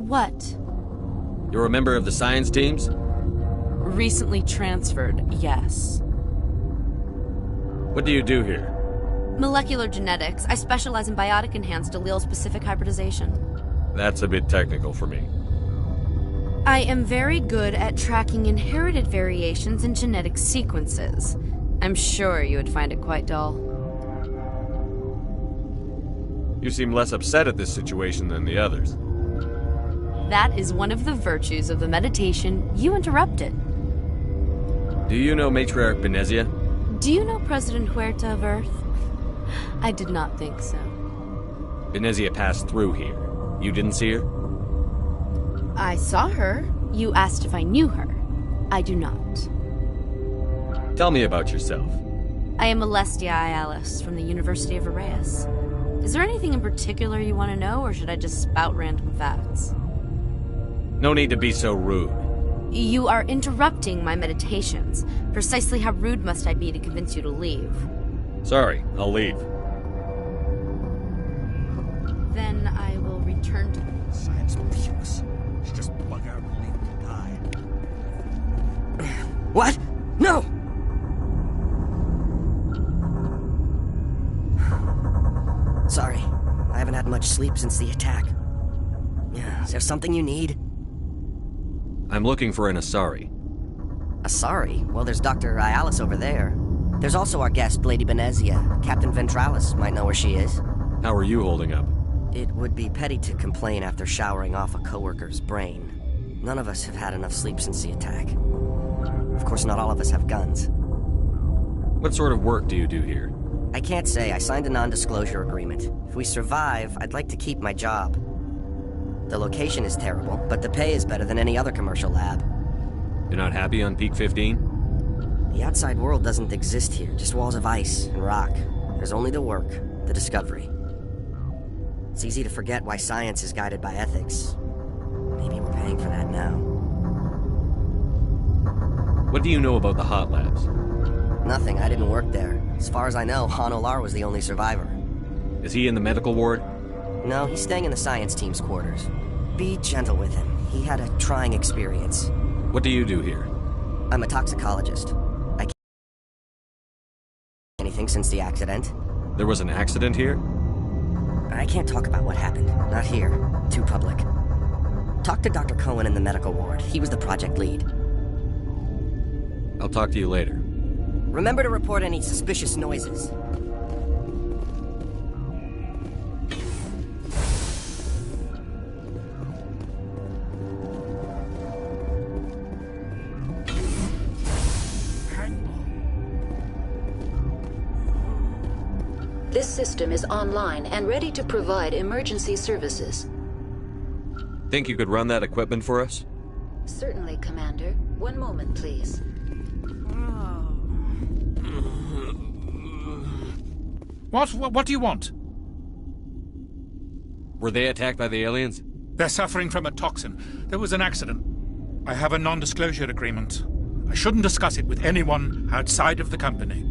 What? You're a member of the science teams? Recently transferred, yes. What do you do here? Molecular genetics. I specialize in biotic-enhanced allele-specific hybridization. That's a bit technical for me. I am very good at tracking inherited variations in genetic sequences. I'm sure you would find it quite dull. You seem less upset at this situation than the others. That is one of the virtues of the meditation you interrupted. Do you know Matriarch Benezia? Do you know President Huerta of Earth? I did not think so. Benezia passed through here. You didn't see her? I saw her. You asked if I knew her. I do not. Tell me about yourself. I am Alestia Ialis from the University of Arraeus. Is there anything in particular you want to know, or should I just spout random facts? No need to be so rude. You are interrupting my meditations. Precisely how rude must I be to convince you to leave? Sorry, I'll leave. Then I will return to... Science pukes. Just plug out and leave to die. What? No! Sorry, I haven't had much sleep since the attack. Yeah, is there something you need? I'm looking for an Asari. Asari? Well, there's Dr. Ialis over there. There's also our guest, Lady Benezia. Captain Ventralis might know where she is. How are you holding up? It would be petty to complain after showering off a coworker's brain. None of us have had enough sleep since the attack. Of course, not all of us have guns. What sort of work do you do here? I can't say. I signed a non-disclosure agreement. If we survive, I'd like to keep my job. The location is terrible, but the pay is better than any other commercial lab. You're not happy on Peak 15? The outside world doesn't exist here, just walls of ice and rock. There's only the work, the discovery. It's easy to forget why science is guided by ethics. Maybe we're paying for that now. What do you know about the hot labs? Nothing, I didn't work there. As far as I know, Han Olar was the only survivor. Is he in the medical ward? No, he's staying in the science team's quarters. Be gentle with him. He had a trying experience. What do you do here? I'm a toxicologist. I can't do anything since the accident. There was an accident here? I can't talk about what happened. Not here. Too public. Talk to Dr. Cohen in the medical ward. He was the project lead. I'll talk to you later. Remember to report any suspicious noises. This system is online and ready to provide emergency services. Think you could run that equipment for us? Certainly, Commander. One moment, please. What do you want? Were they attacked by the aliens? They're suffering from a toxin. There was an accident. I have a non-disclosure agreement. I shouldn't discuss it with anyone outside of the company.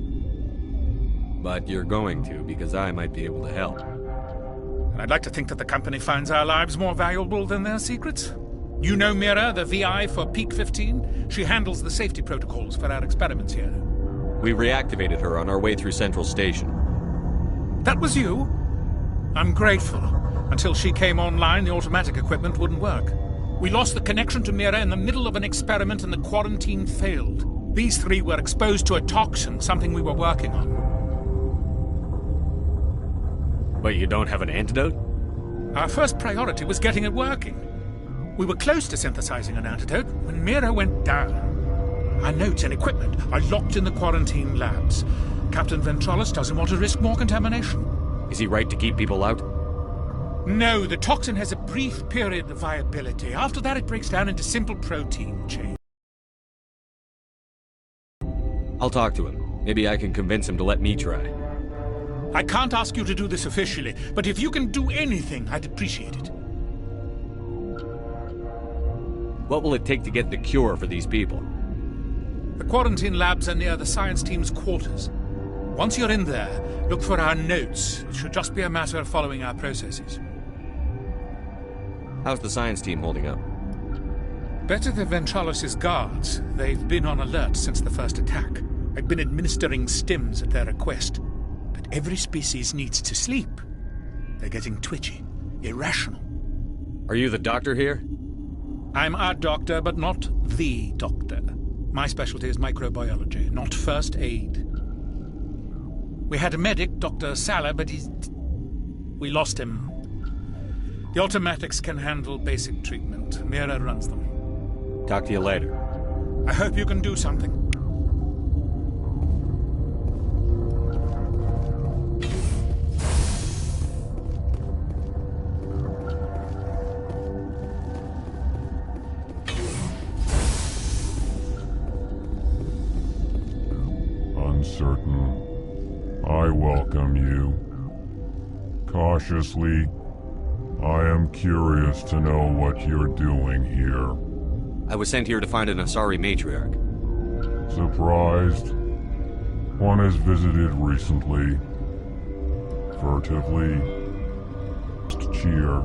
But you're going to, because I might be able to help. And I'd like to think that the company finds our lives more valuable than their secrets. You know Mira, the VI for Peak 15? She handles the safety protocols for our experiments here. We reactivated her on our way through Central Station. That was you? I'm grateful. Until she came online, the automatic equipment wouldn't work. We lost the connection to Mira in the middle of an experiment and the quarantine failed. These three were exposed to a toxin, something we were working on. But you don't have an antidote? Our first priority was getting it working. We were close to synthesizing an antidote when Mira went down. Our notes and equipment are locked in the quarantine labs. Captain Ventralis doesn't want to risk more contamination. Is he right to keep people out? No, the toxin has a brief period of viability. After that, it breaks down into simple protein chains. I'll talk to him. Maybe I can convince him to let me try. I can't ask you to do this officially, but if you can do anything, I'd appreciate it. What will it take to get the cure for these people? The quarantine labs are near the science team's quarters. Once you're in there, look for our notes. It should just be a matter of following our processes. How's the science team holding up? Better than Ventralis' guards. They've been on alert since the first attack. I've been administering stims at their request. But every species needs to sleep. They're getting twitchy, irrational. Are you the doctor here? I'm a doctor, but not the doctor. My specialty is microbiology, not first aid. We had a medic, Dr. Salah, but we lost him. The automatics can handle basic treatment. Mira runs them. Talk to you later. I hope you can do something. Uncertain. I welcome you. Cautiously, I am curious to know what you're doing here. I was sent here to find an Asari matriarch. Surprised? One has visited recently. Furtively. Just cheer.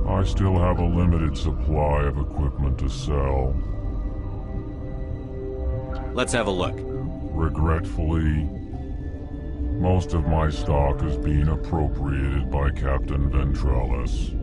I still have a limited supply of equipment to sell. Let's have a look. Regretfully, most of my stock is being appropriated by Captain Ventralis.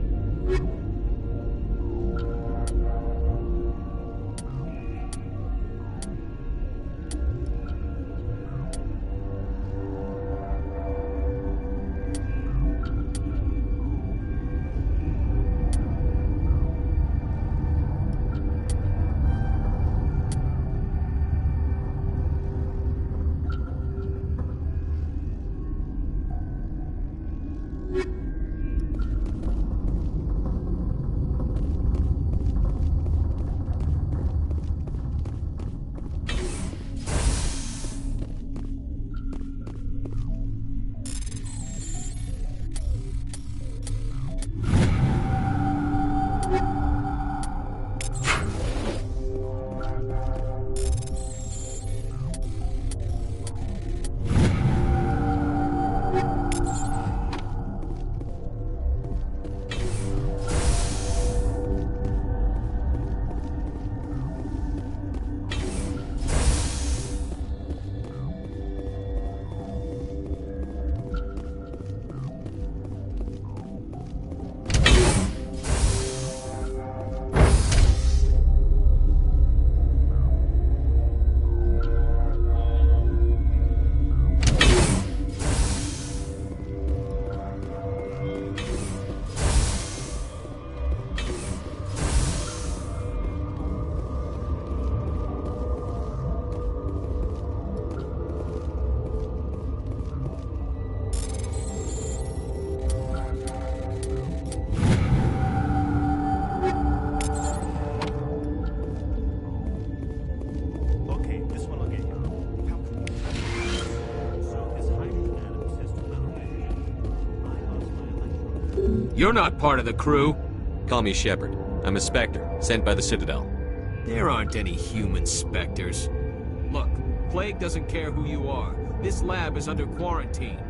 You're not part of the crew. Call me Shepard. I'm a Spectre, sent by the Citadel. There aren't any human specters. Look, Plague doesn't care who you are. This lab is under quarantine.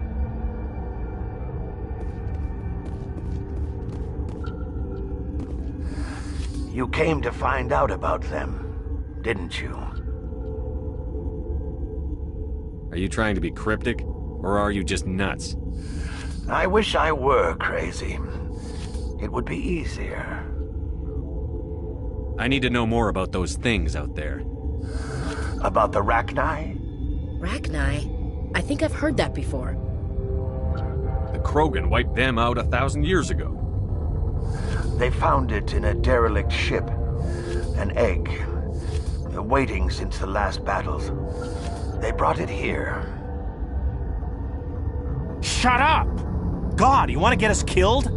You came to find out about them, didn't you? Are you trying to be cryptic, or are you just nuts? I wish I were crazy. It would be easier. I need to know more about those things out there. About the Rachni? Rachni? I think I've heard that before. The Krogan wiped them out 1,000 years ago. They found it in a derelict ship. An egg. Waiting since the last battles. They brought it here. Shut up! God, you want to get us killed?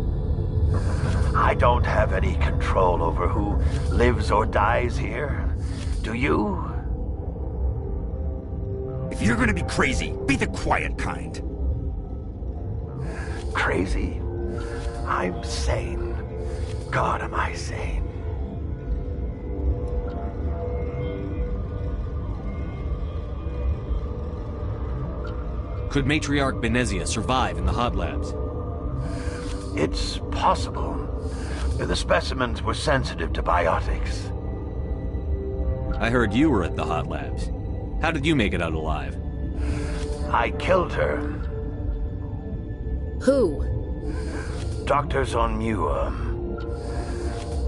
I don't have any control over who lives or dies here. Do you? If you're gonna be crazy, be the quiet kind. Crazy? I'm sane. God, am I sane. Could Matriarch Benezia survive in the hot labs? It's possible. The specimens were sensitive to biotics. I heard you were at the hot labs. How did you make it out alive? I killed her. Who? Doctors on Muir.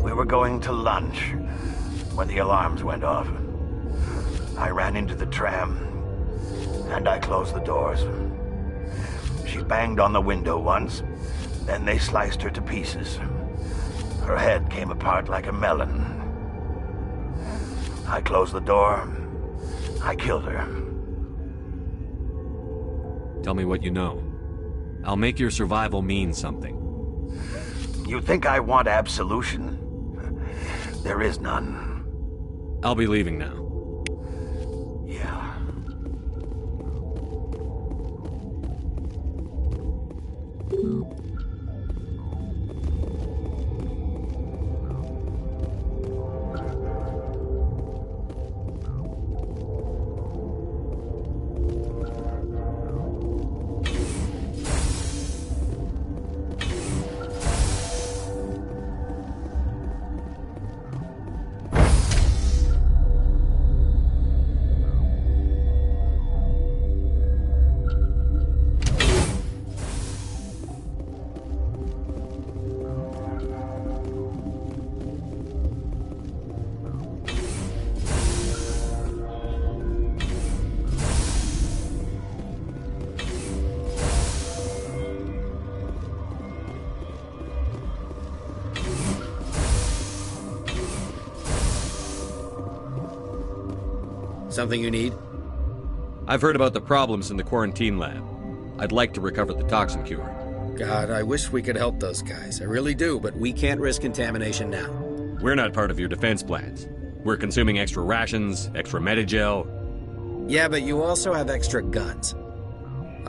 We were going to lunch when the alarms went off. I ran into the tram, and I closed the doors. She banged on the window once, then they sliced her to pieces. Her head came apart like a melon. I closed the door. I killed her. Tell me what you know. I'll make your survival mean something. You think I want absolution? There is none. I'll be leaving now. Yeah. Something you need? I've heard about the problems in the quarantine lab. I'd like to recover the toxin cure. God, I wish we could help those guys. I really do, but we can't risk contamination now. We're not part of your defense plans. We're consuming extra rations, extra Medigel. Yeah, but you also have extra guns.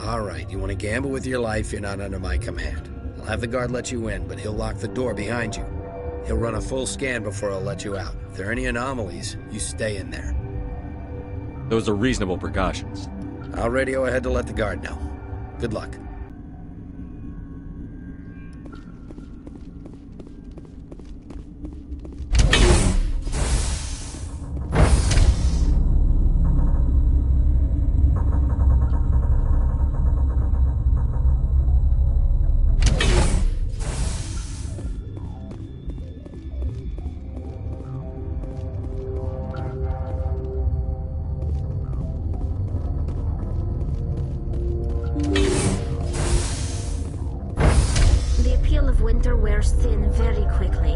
All right, you want to gamble with your life, you're not under my command. I'll have the guard let you in, but he'll lock the door behind you. He'll run a full scan before he'll let you out. If there are any anomalies, you stay in there. Those are reasonable precautions. I'll radio ahead to let the guard know. Good luck. Winter wears thin very quickly.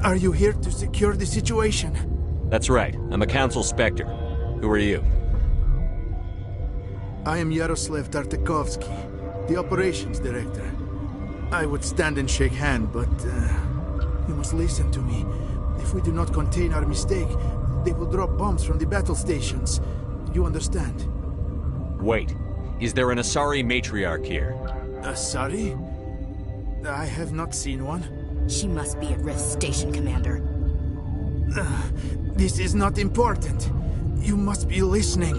Are you here to secure the situation? That's right. I'm a Council Spectre. Who are you? I am Yaroslav Tartakovsky, the Operations Director. I would stand and shake hand, but you must listen to me. If we do not contain our mistake, they will drop bombs from the battle stations. You understand? Wait. Is there an Asari matriarch here? Asari? I have not seen one. She must be at Rift Station, Commander. This is not important. You must be listening.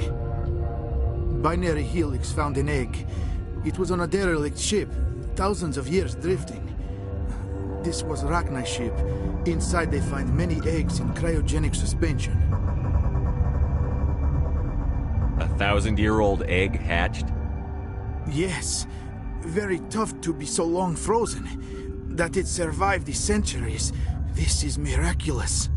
Binary Helix found an egg. It was on a derelict ship, thousands of years drifting. This was Rachni's ship. Inside they find many eggs in cryogenic suspension. 1,000-year-old egg hatched? Yes. Very tough to be so long frozen. That it survived the centuries. This is miraculous.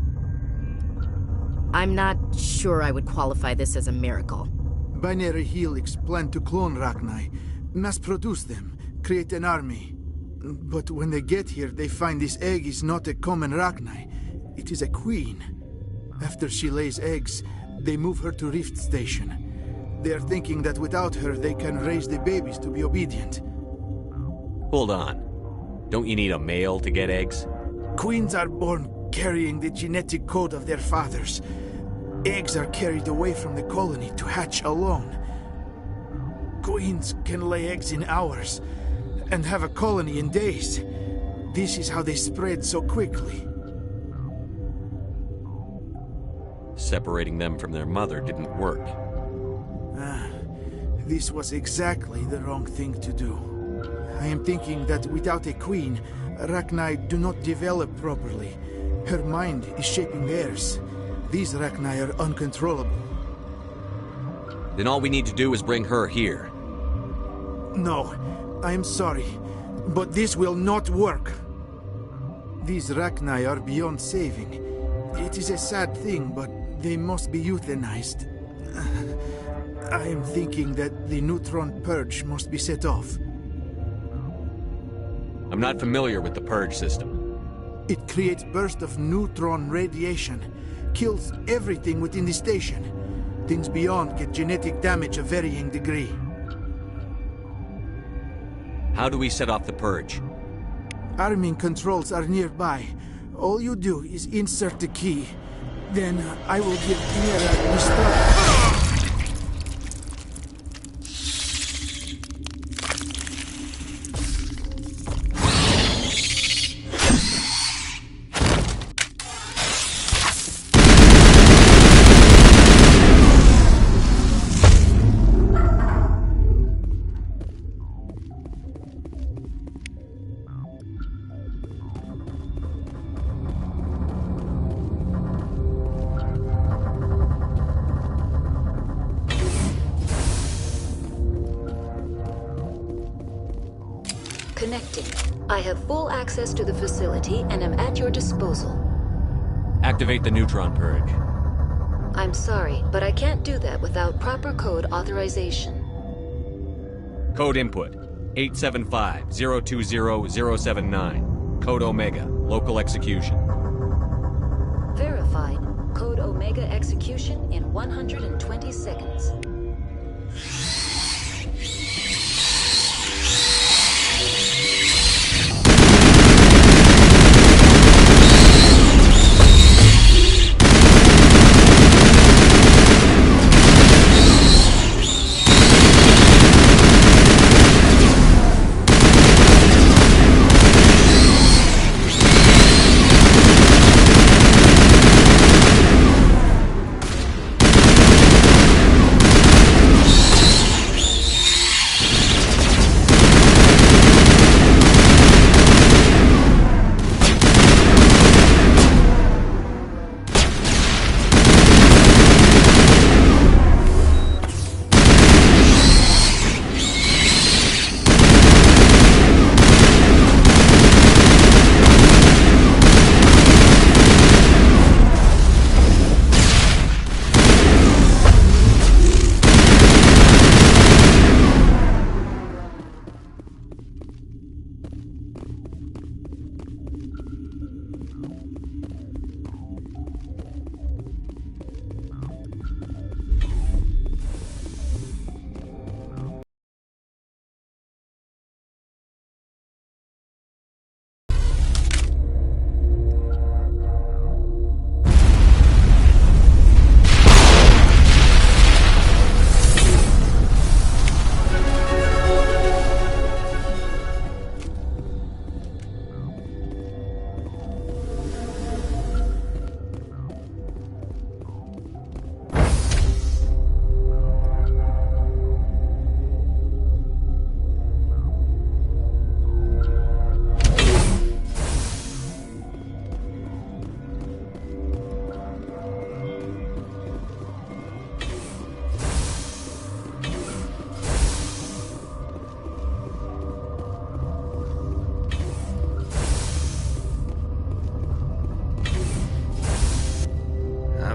I'm not sure I would qualify this as a miracle. Binary Helix planned to clone Rachni, mass-produce them, create an army. But when they get here, they find this egg is not a common Rachni. It is a queen. After she lays eggs, they move her to Rift Station. They are thinking that without her, they can raise the babies to be obedient. Hold on. Don't you need a male to get eggs? Queens are born carrying the genetic code of their fathers. Eggs are carried away from the colony to hatch alone. Queens can lay eggs in hours and have a colony in days. this is how they spread so quickly. Separating them from their mother didn't work. This was exactly the wrong thing to do. I am thinking that without a queen, Rachni do not develop properly. Her mind is shaping theirs. These Rachni are uncontrollable. Then all we need to do is bring her here. No, I am sorry, but this will not work. These Rachni are beyond saving. It is a sad thing, but they must be euthanized. I am thinking that the neutron purge must be set off. I'm not familiar with the purge system. It creates bursts of neutron radiation, kills everything within the station. Things beyond get genetic damage of varying degree. How do we set off the purge? Arming controls are nearby. All you do is insert the key. Then I will give Liara the start. Connecting. I have full access to the facility and am at your disposal. Activate the neutron purge. I'm sorry, but I can't do that without proper code authorization. Code input 875-020-079. Code Omega. Local execution. Verified. Code Omega execution in 120 seconds.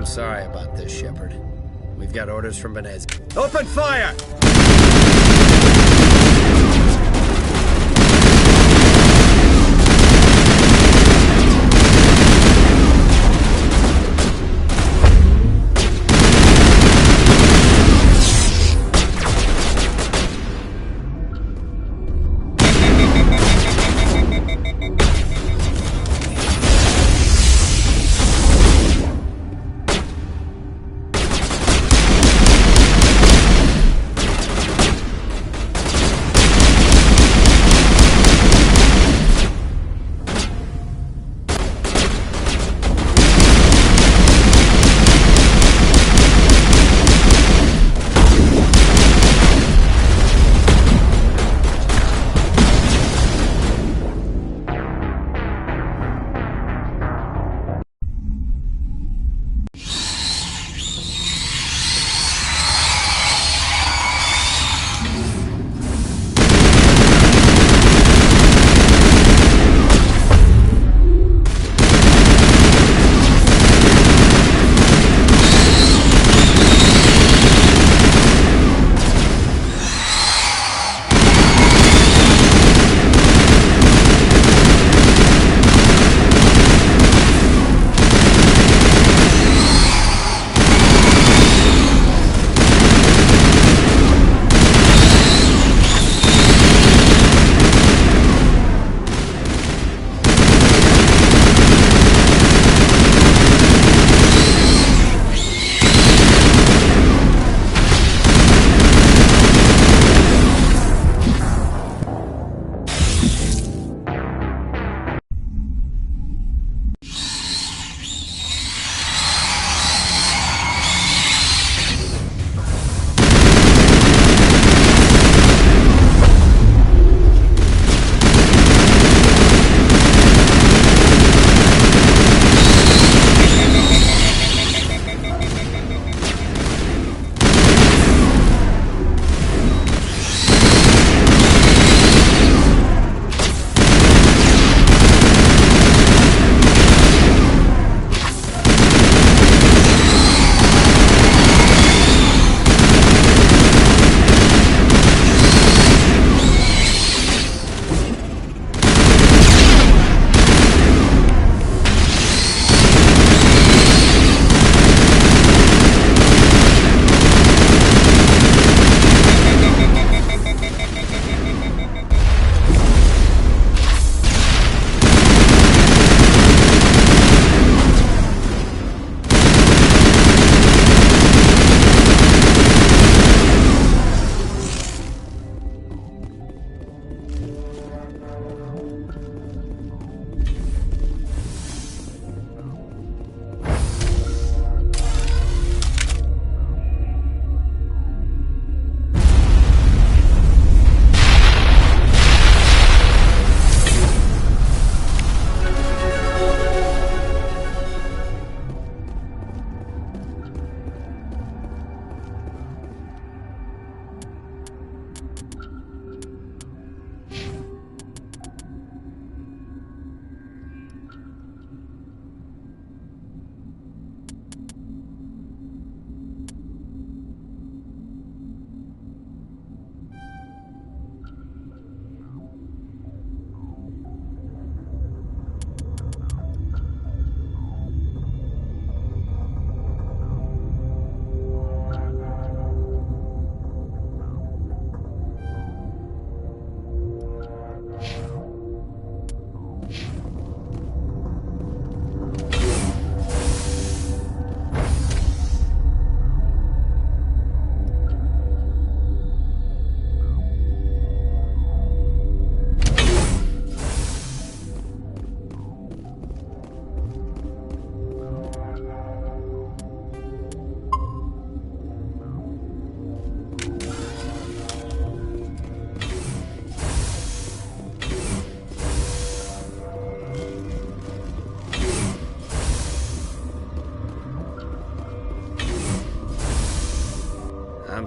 I'm sorry about this, Shepard. We've got orders from Benez. Open fire!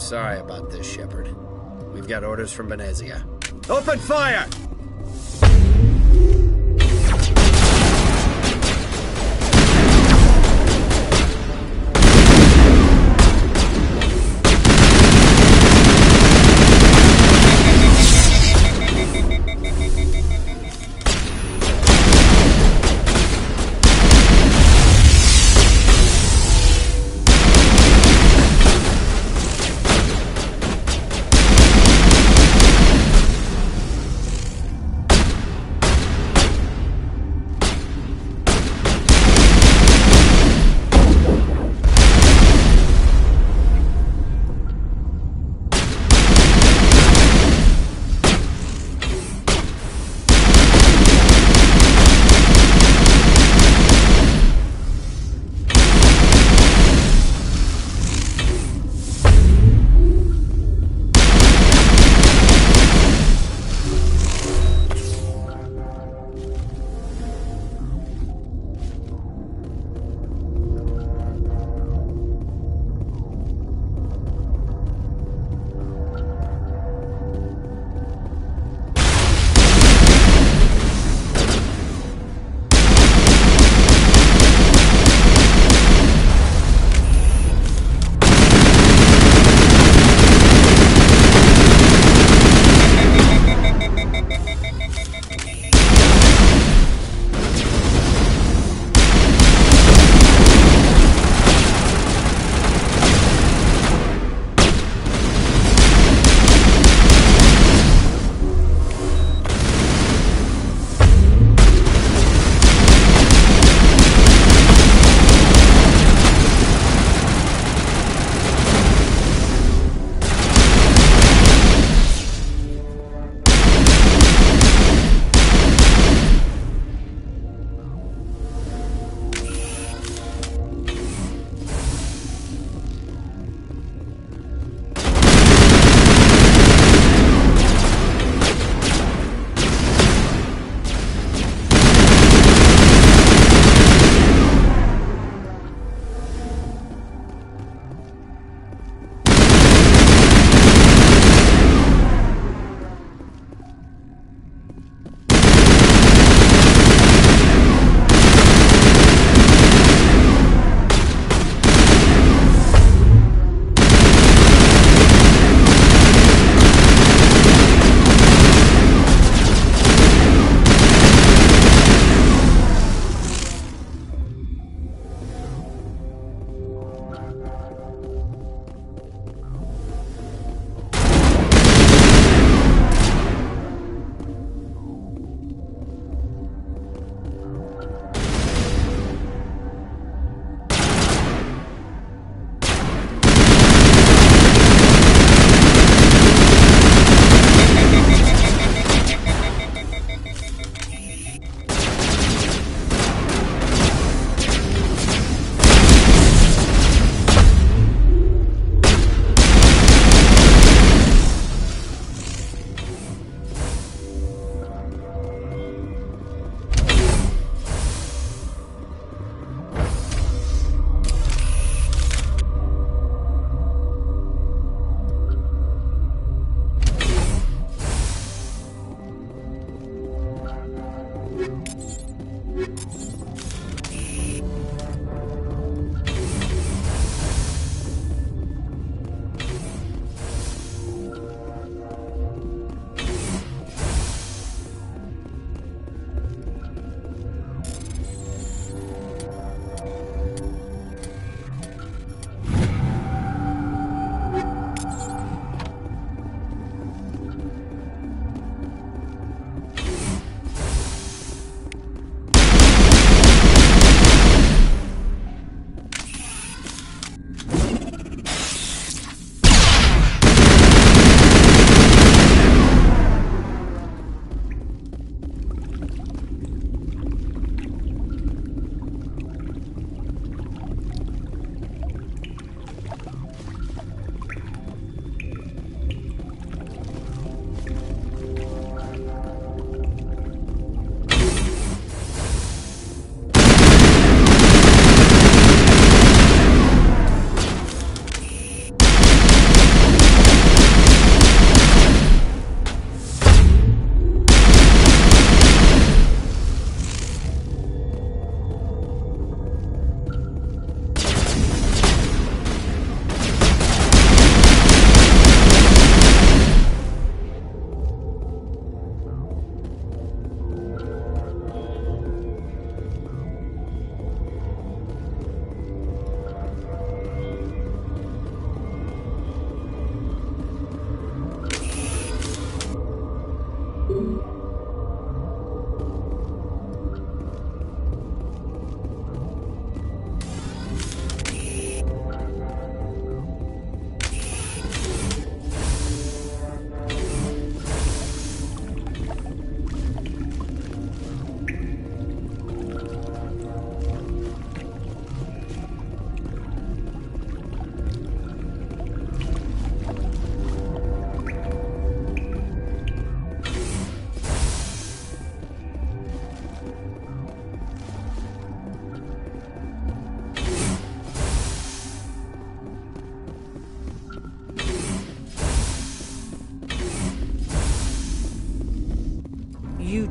sorry about this, Shepard. We've got orders from Venezia. Open fire!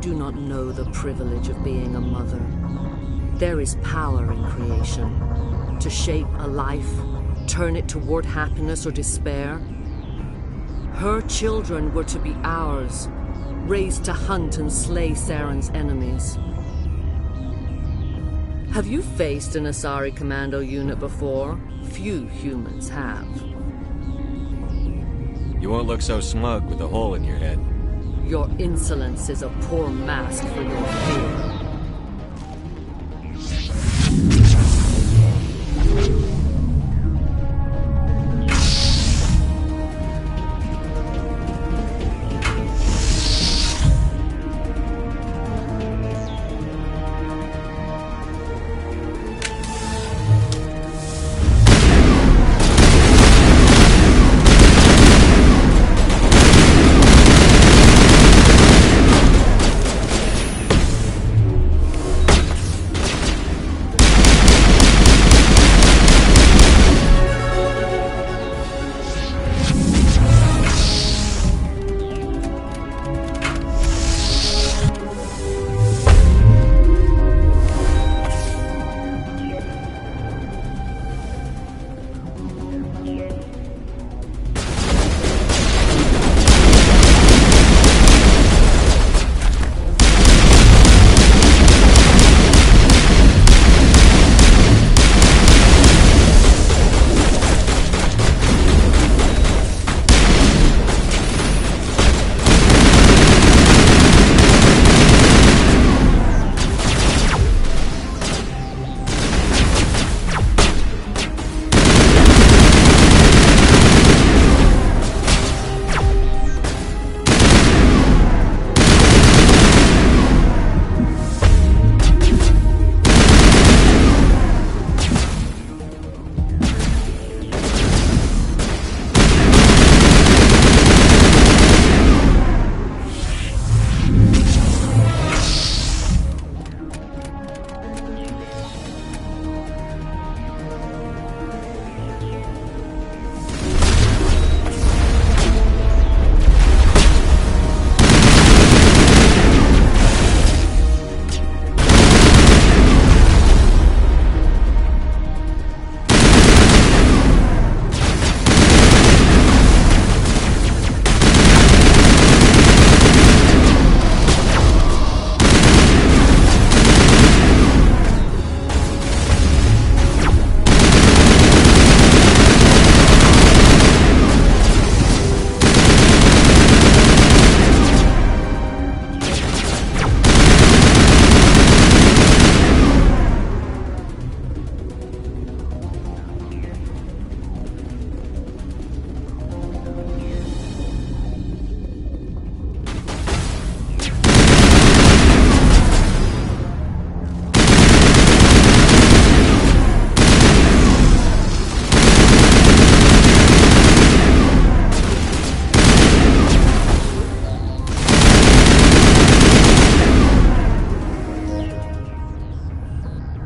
do not know the privilege of being a mother. There is power in creation. To shape a life, turn it toward happiness or despair. Her children were to be ours, raised to hunt and slay Saren's enemies. Have you faced an Asari commando unit before? Few humans have. You won't look so smug with a hole in your head. Your insolence is a poor mask for your fear.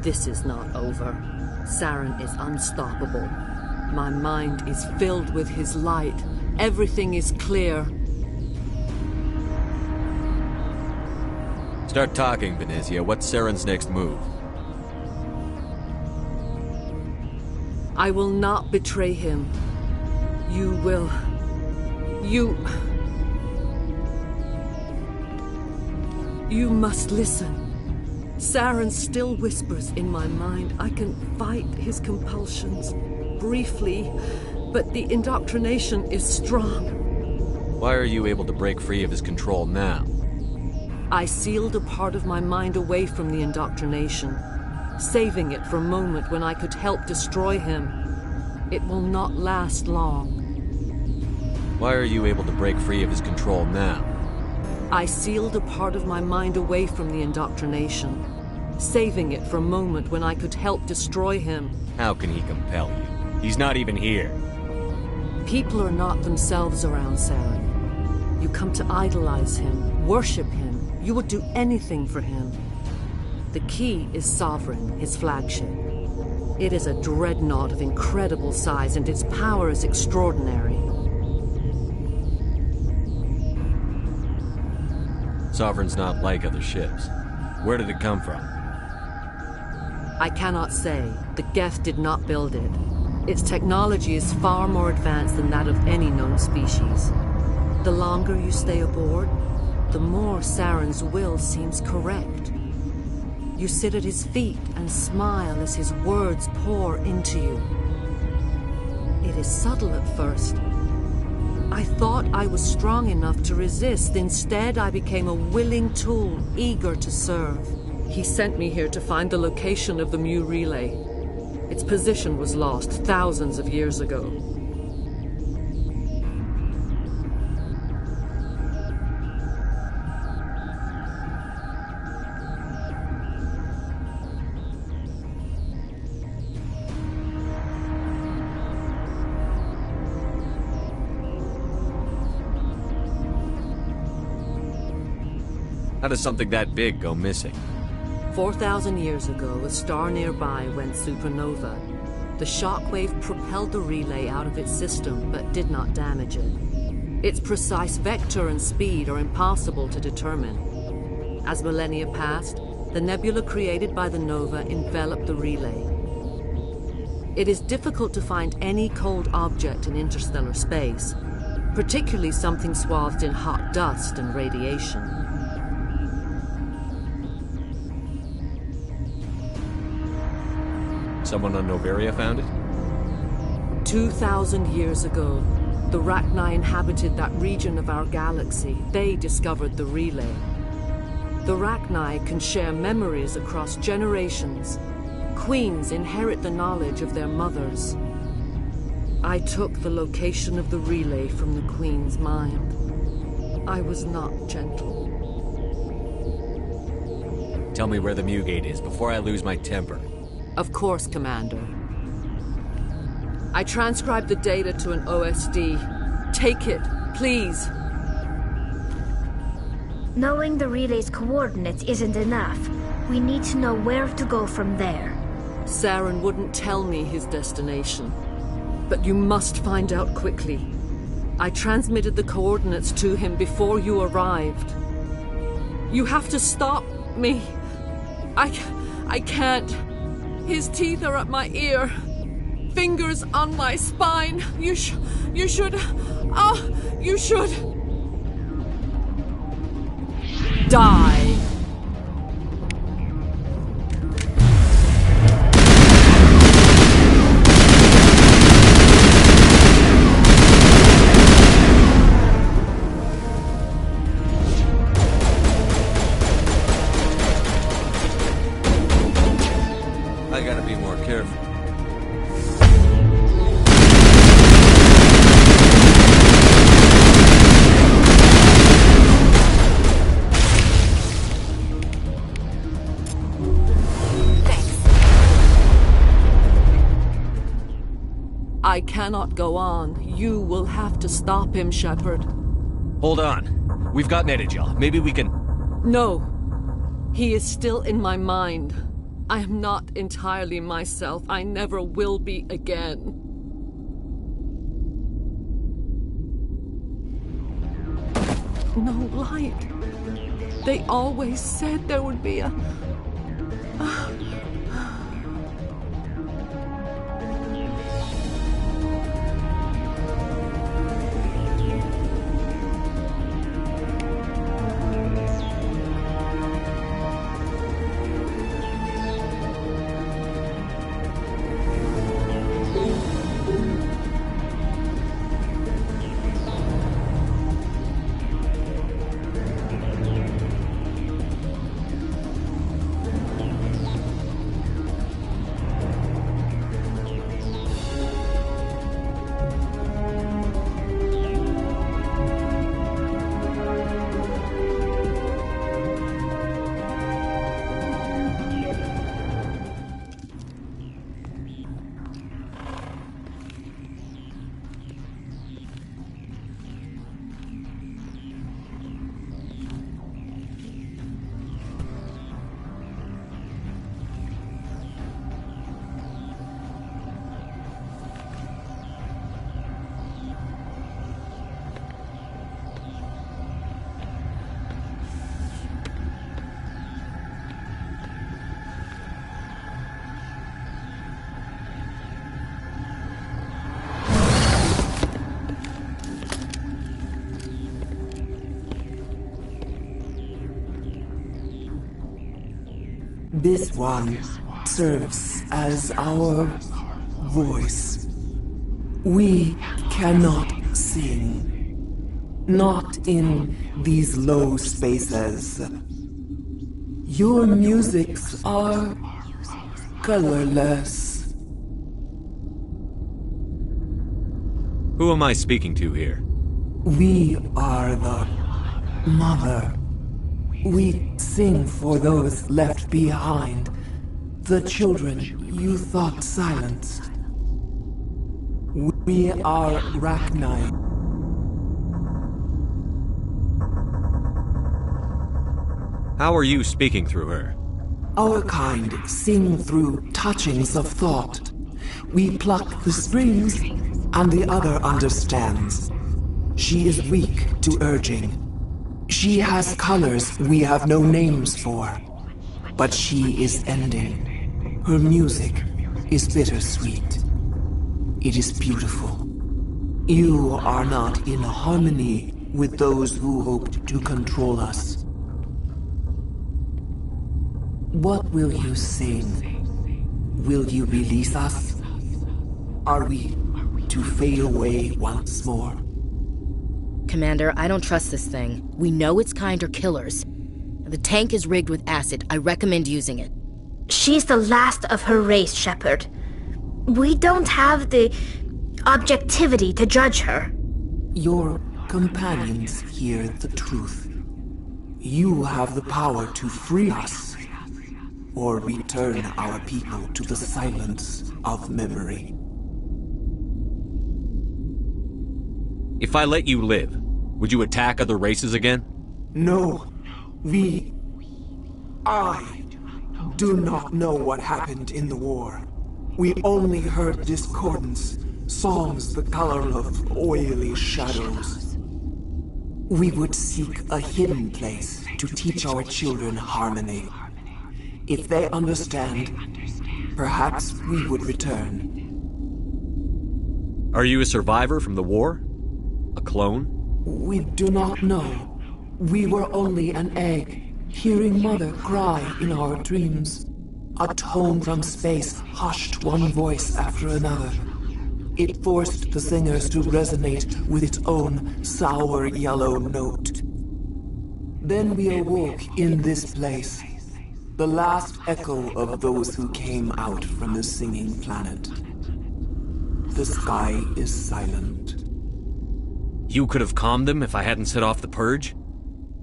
This is not over. Saren is unstoppable. My mind is filled with his light. Everything is clear. Start talking, Venezia. What's Saren's next move? I will not betray him. You will... You must listen. Saren still whispers in my mind. I can fight his compulsions, briefly, but the indoctrination is strong. Why are you able to break free of his control now? I sealed a part of my mind away from the indoctrination, saving it for a moment when I could help destroy him. It will not last long. Why are you able to break free of his control now? I sealed a part of my mind away from the indoctrination, saving it for a moment when I could help destroy him. How can he compel you? He's not even here. People are not themselves around Saren. You come to idolize him, worship him. You would do anything for him. The key is Sovereign, his flagship. It is a dreadnought of incredible size, and its power is extraordinary. Sovereign's not like other ships. Where did it come from? I cannot say. The Geth did not build it. Its technology is far more advanced than that of any known species. The longer you stay aboard, the more Saren's will seems correct. You sit at his feet and smile as his words pour into you. It is subtle at first. I thought I was strong enough to resist. Instead, I became a willing tool, eager to serve. He sent me here to find the location of the Mu relay. Its position was lost thousands of years ago. How does something that big go missing? 4,000 years ago, a star nearby went supernova. The shockwave propelled the relay out of its system, but did not damage it. Its precise vector and speed are impossible to determine. As millennia passed, the nebula created by the nova enveloped the relay. It is difficult to find any cold object in interstellar space, particularly something swathed in hot dust and radiation. Someone on Noveria found it? 2,000 years ago, the Rachni inhabited that region of our galaxy. They discovered the relay. The Rachni can share memories across generations. Queens inherit the knowledge of their mothers. I took the location of the relay from the Queen's mind. I was not gentle. Tell me where the Mu Gate is before I lose my temper. Of course, Commander. I transcribed the data to an OSD. Take it, please. Knowing the relay's coordinates isn't enough. We need to know where to go from there. Saren wouldn't tell me his destination. But you must find out quickly. I transmitted the coordinates to him before you arrived. You have to stop me. I can't. His teeth are at my ear. Fingers on my spine. You should... you should... die. I gotta be more careful. I cannot go on. You will have to stop him, Shepard. Hold on. We've got Netagel. Maybe we can... No. He is still in my mind. I am not entirely myself. I never will be again. No light. They always said there would be a... This one serves as our voice. We cannot sing. Not in these low spaces. Your musics are colorless. Who am I speaking to here? We are the mother. We sing for those left behind. The children you thought silenced. We are Rachni. How are you speaking through her? Our kind sing through touchings of thought. We pluck the strings, and the other understands. She is weak to urging. She has colors we have no names for. But she is ending. Her music is bittersweet. It is beautiful. You are not in harmony with those who hoped to control us. What will you sing? Will you release us? Are we to fade away once more? Commander, I don't trust this thing. We know its kind are killers. The tank is rigged with acid. I recommend using it. She's the last of her race, Shepard. We don't have the objectivity to judge her. Your companions hear the truth. You have the power to free us, or return our people to the silence of memory. If I let you live, would you attack other races again? No. I do not know what happened in the war. We only heard discordance, songs the color of oily shadows. We would seek a hidden place to teach our children harmony. If they understand, perhaps we would return. Are you a survivor from the war? A clone? We do not know. We were only an egg, hearing Mother cry in our dreams. A tone from space hushed one voice after another. It forced the singers to resonate with its own sour yellow note. Then we awoke in this place, the last echo of those who came out from the singing planet. The sky is silent. You could have calmed them if I hadn't set off the purge?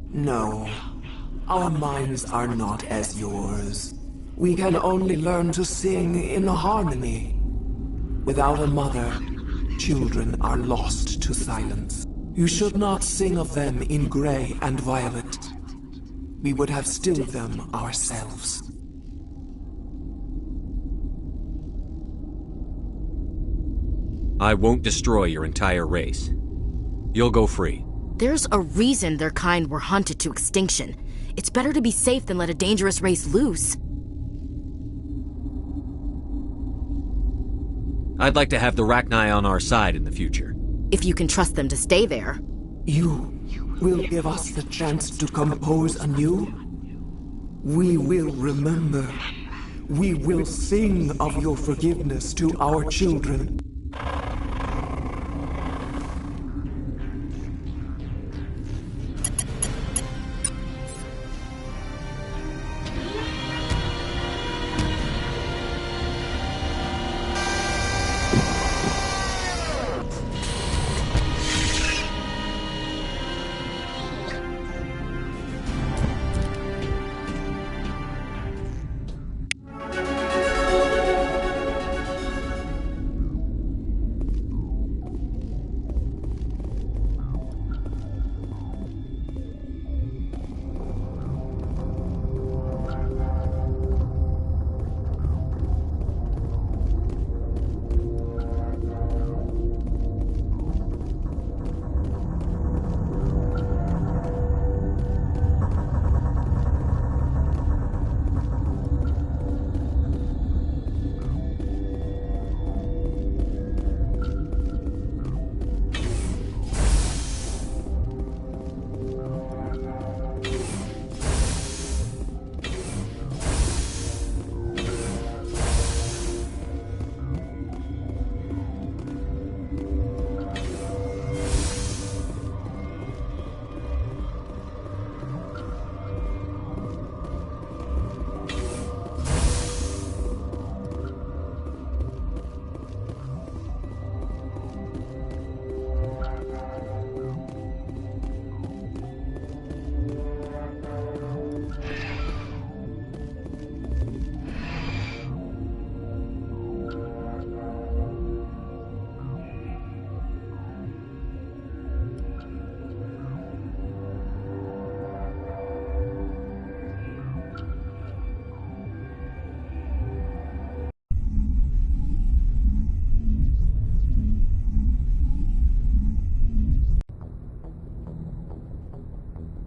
No. Our minds are not as yours. We can only learn to sing in harmony. Without a mother, children are lost to silence. You should not sing of them in gray and violet. We would have stilled them ourselves. I won't destroy your entire race. You'll go free. There's a reason their kind were hunted to extinction. It's better to be safe than let a dangerous race loose. I'd like to have the Rachni on our side in the future. If you can trust them to stay there. You will give us the chance to compose anew? We will remember. We will sing of your forgiveness to our children.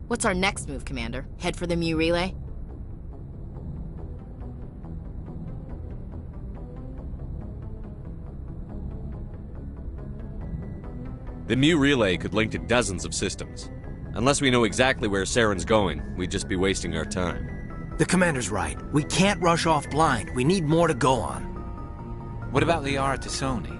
What's our next move, Commander? Head for the Mu relay? The Mu relay could link to dozens of systems. Unless we know exactly where Saren's going, we'd just be wasting our time. The Commander's right. We can't rush off blind. We need more to go on. What about Liara Tassoni?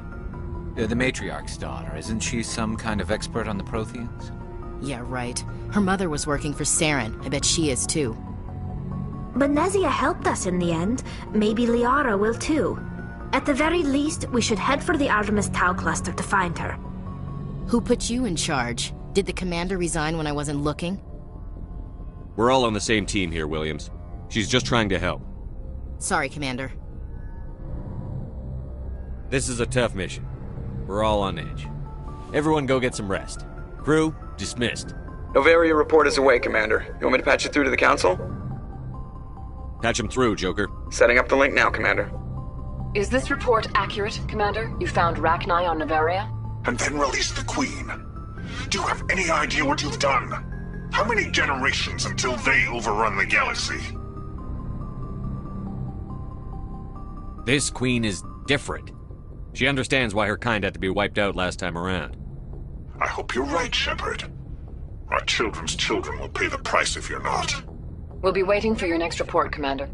The Matriarch's daughter. Isn't she some kind of expert on the Protheans? Yeah, right. Her mother was working for Saren. I bet she is too. But Nezia helped us in the end. Maybe Liara will too. At the very least, we should head for the Artemis Tau cluster to find her. Who put you in charge? Did the Commander resign when I wasn't looking? We're all on the same team here, Williams. She's just trying to help. Sorry, Commander. This is a tough mission. We're all on edge. Everyone go get some rest. Crew, dismissed. Novaria report is away, Commander. You want me to patch it through to the Council? Patch him through, Joker. Setting up the link now, Commander. Is this report accurate, Commander? You found Rachni on Novaria? And then released the Queen. Do you have any idea what you've done? How many generations until they overrun the galaxy? This Queen is different. She understands why her kind had to be wiped out last time around. I hope you're right, Shepard. Our children's children will pay the price if you're not. We'll be waiting for your next report, Commander.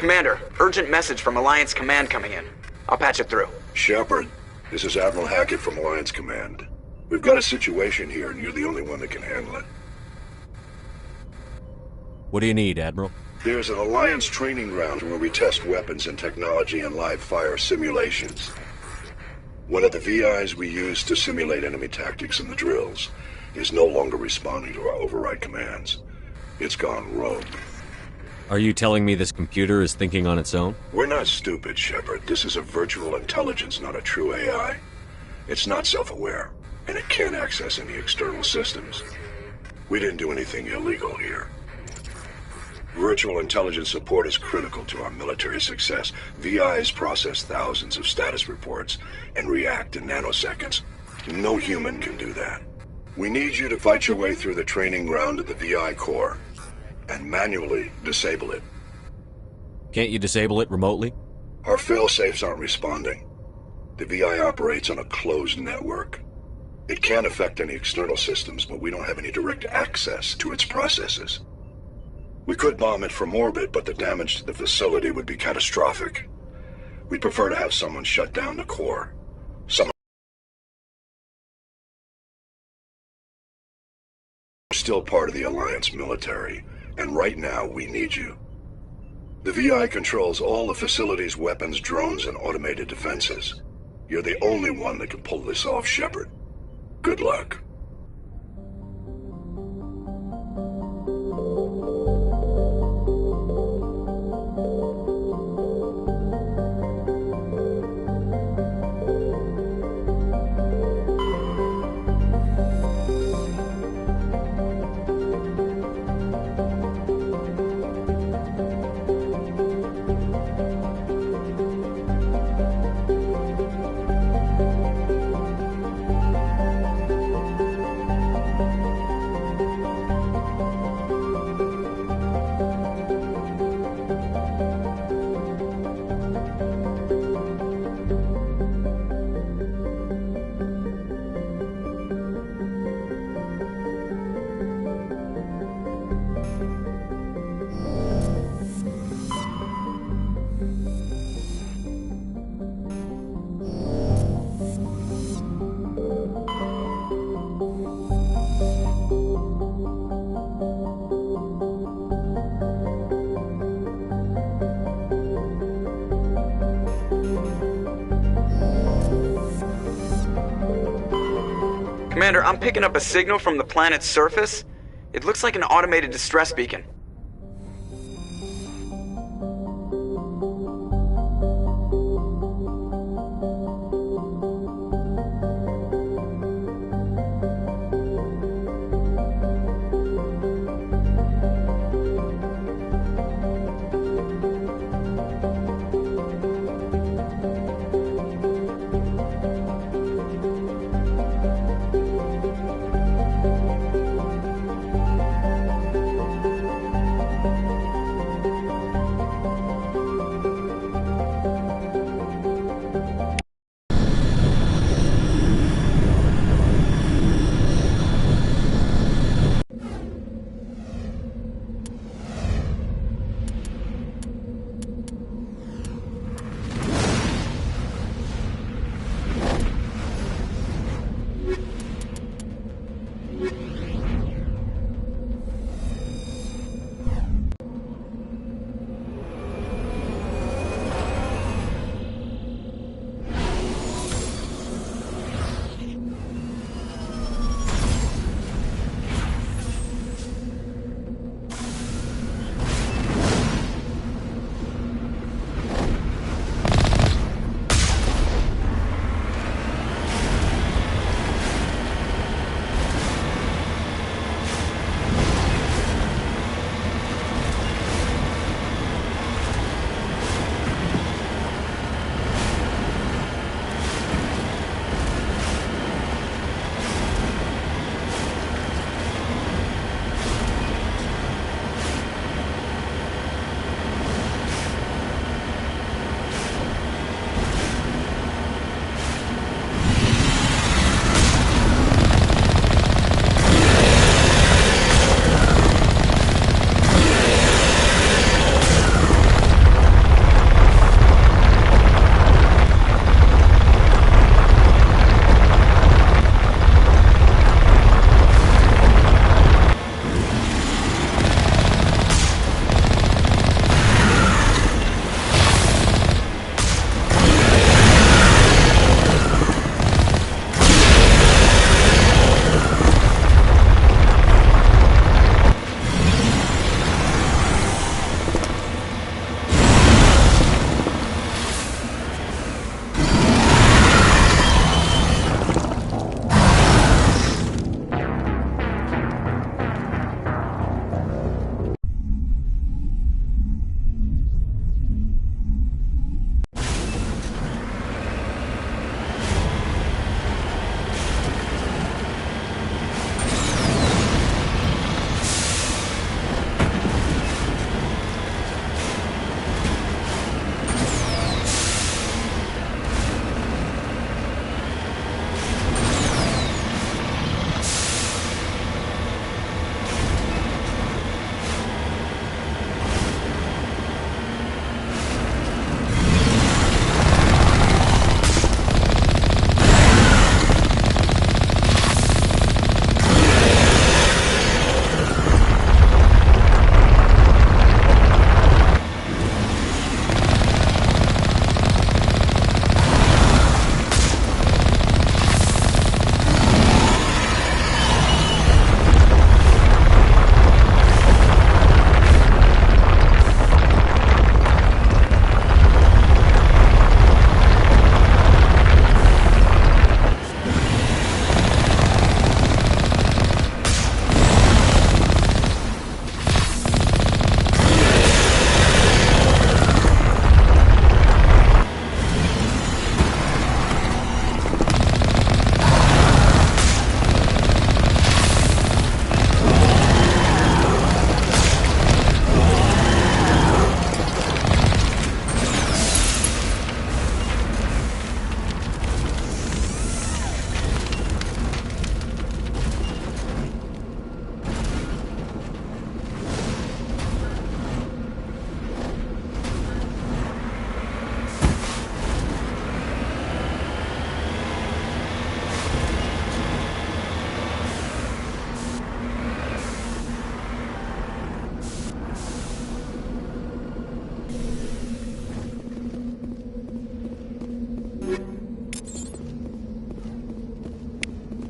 Commander, urgent message from Alliance Command coming in. I'll patch it through. Shepard, this is Admiral Hackett from Alliance Command. We've got a situation here, and you're the only one that can handle it. What do you need, Admiral? There's an Alliance training ground where we test weapons and technology in live fire simulations. One of the VIs we use to simulate enemy tactics in the drills is no longer responding to our override commands. It's gone rogue. Are you telling me this computer is thinking on its own? We're not stupid, Shepard. This is a virtual intelligence, not a true AI. It's not self-aware, and it can't access any external systems. We didn't do anything illegal here. Virtual intelligence support is critical to our military success. VIs process thousands of status reports and react in nanoseconds. No human can do that. We need you to fight your way through the training ground of the VI core and manually disable it. Can't you disable it remotely? Our fail-safes aren't responding. The VI operates on a closed network. It can affect any external systems, but we don't have any direct access to its processes. We could bomb it from orbit, but the damage to the facility would be catastrophic. We'd prefer to have someone shut down the core. Someone still part of the Alliance military, and right now we need you. The VI controls all the facility's weapons, drones, and automated defenses. You're the only one that can pull this off, Shepard. Good luck. Commander, I'm picking up a signal from the planet's surface. It looks like an automated distress beacon.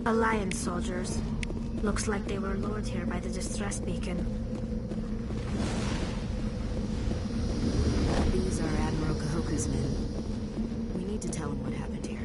Alliance soldiers. Looks like they were lured here by the distress beacon. These are Admiral Kahoku's men. We need to tell him what happened here.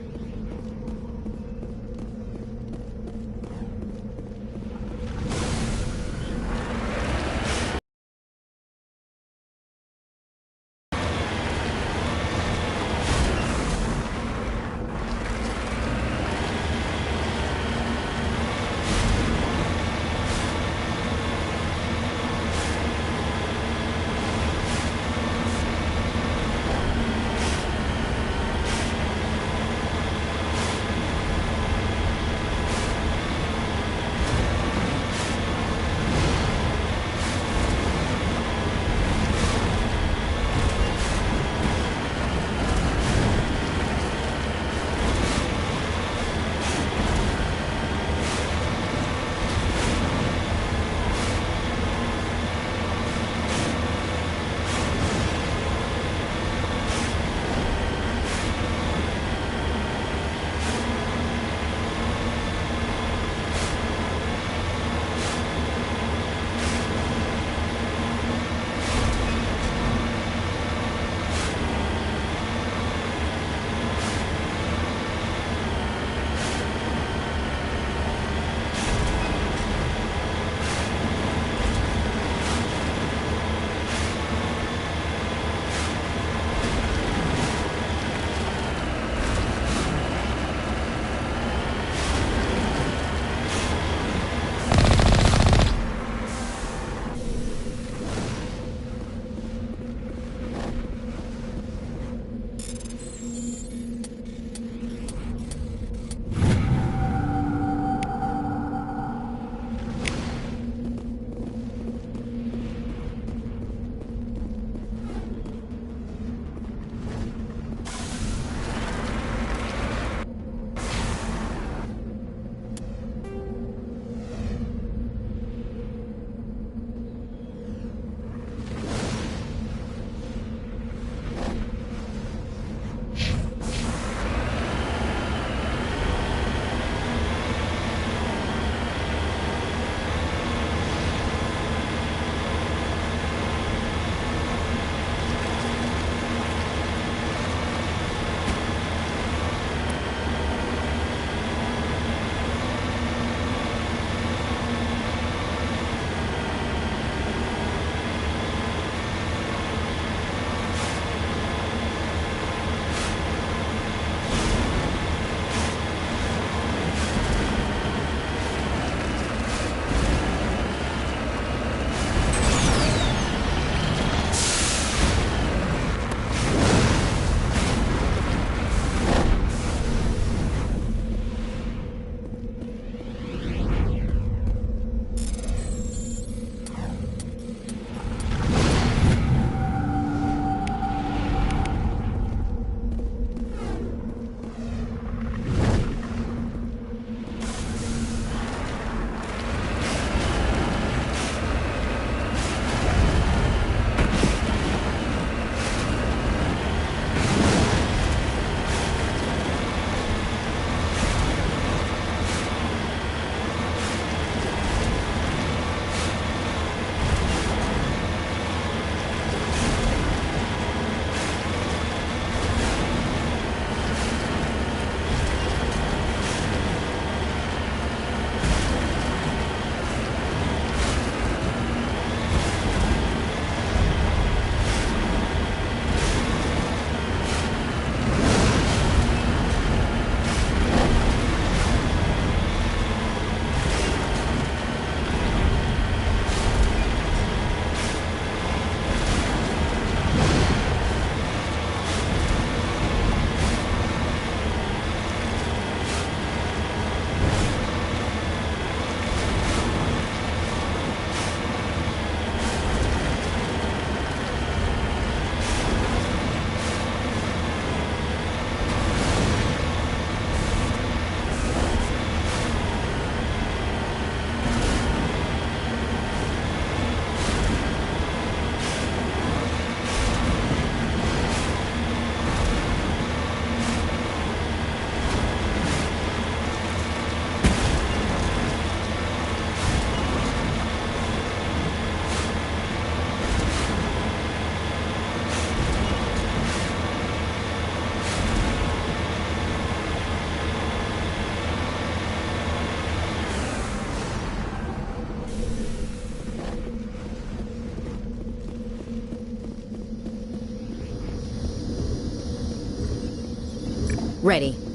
Ready.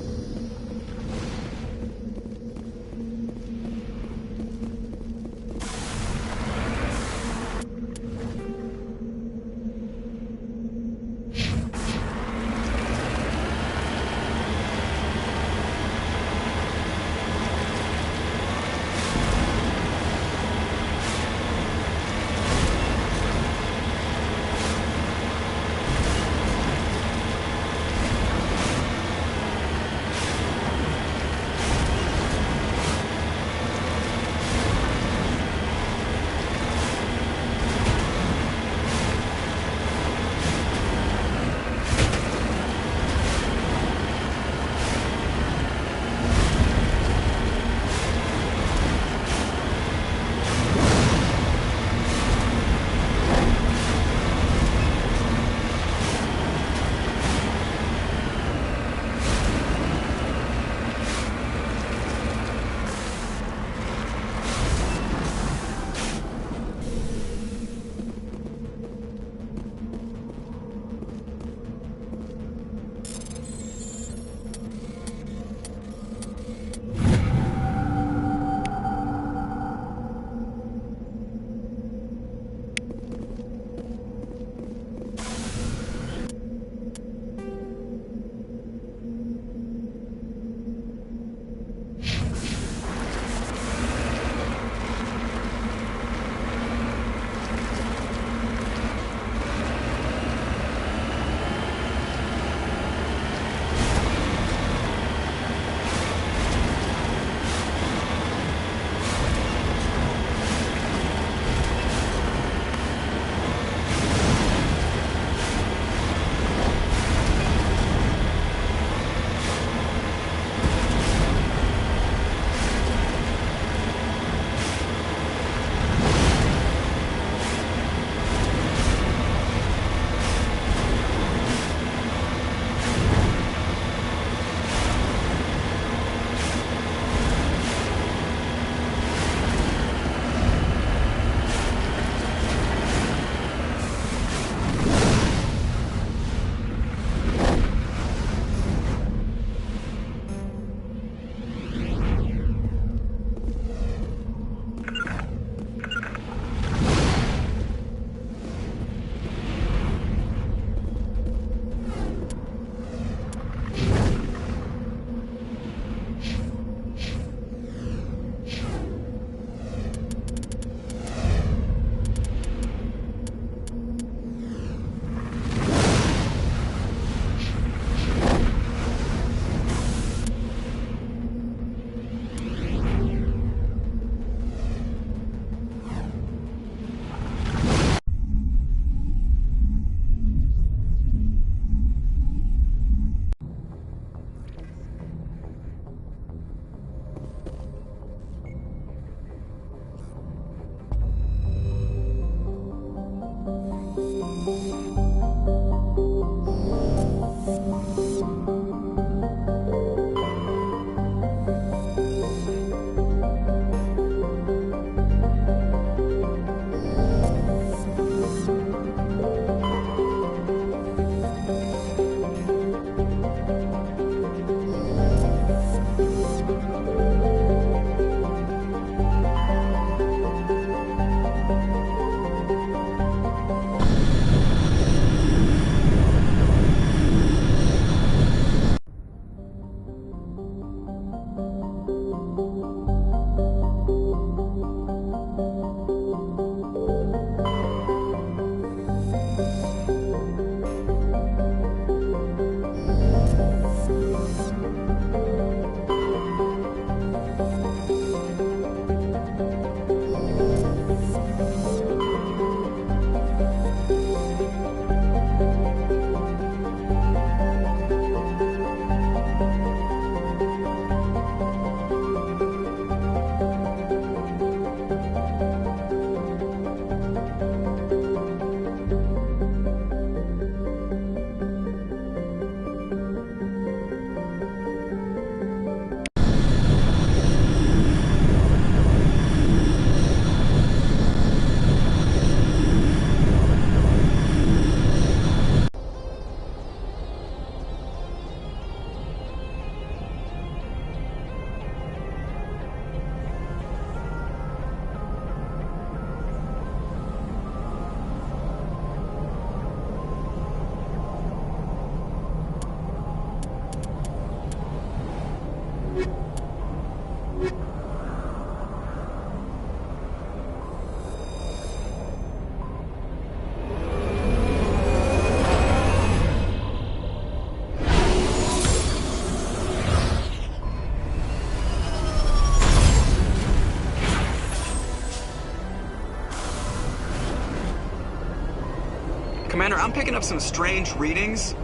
Commander, I'm picking up some strange readings.